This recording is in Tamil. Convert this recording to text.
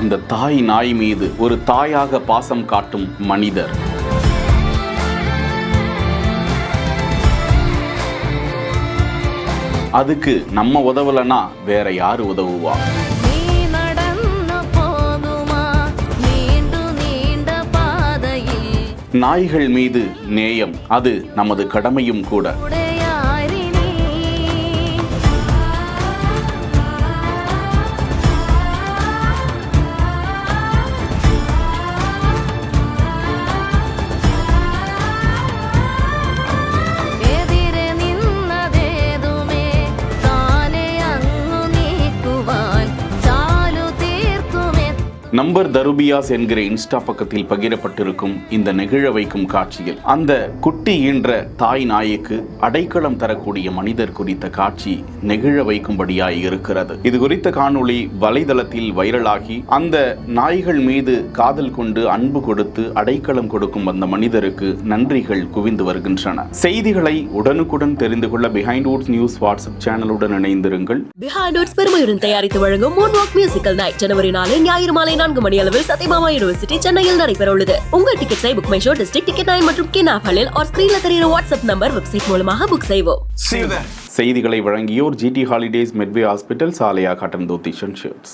அந்த தாய் நாய் மீது ஒரு தாயாக பாசம் காட்டும் மனிதர். அதுக்கு நம்ம உதவலனா வேற யாரு உதவுவா? நாய்கள் மீது நேயம், அது நமது கடமையும் கூட. நம்பர் தருபியாஸ் என்கிற இன்ஸ்டா பக்கத்தில் பகிரப்பட்டிருக்கும் இந்த நெகிழ வைக்கும் காட்சியில் அந்த குட்டி ஈன்ற தாய் நாய்க்கு அடைக்கலம் தரக்கூடிய மனிதர் குறித்த காட்சி நெகிழ வைக்கும்படியாய் இருக்கிறது. இது குறித்த காணொளி வலைதளத்தில் வைரலாகி அந்த நாய்கள் மீது காதல் கொண்டு அன்பு கொடுத்து அடைக்கலம் கொடுக்கும் அந்த மனிதருக்கு நன்றிகள் குவிந்து வருகின்றன. செய்திகளை உடனுக்குடன் தெரிந்து கொள்ள பிஹைண்ட் வுட்ஸ் நியூஸ் வாட்ஸ்அப் சேனலுடன் இணைந்திருங்கள். பிஹைண்ட் வுட்ஸ் பெருமையுடன் தயாரித்து வழங்கும் மூன்வாக் மியூசிக்கல் நைட் ஜனவரி 4 ஞாயிறு மாலை 4 மணி அளவில் சத்யபாமா யூனிவர்சிட்டி சென்னையில் நடைபெற உள்ளது. உங்கள் டிக்கெட்ஸை book my show, district ticket 9 மற்றும் கினாஃபலில் ஆர் ஸ்கிரீன்ல தெரியுற வாட்ஸ்அப் நம்பர் வெப்சைட் மூலமாக புக் செய்வோம். செய்திகளை வழங்கியோர் GT ஹாலிடேஸ், மெட்வே ஹாஸ்பிட்டல், சாலையா காட்டன் தோத்தி ஷர்ட்ஸ்.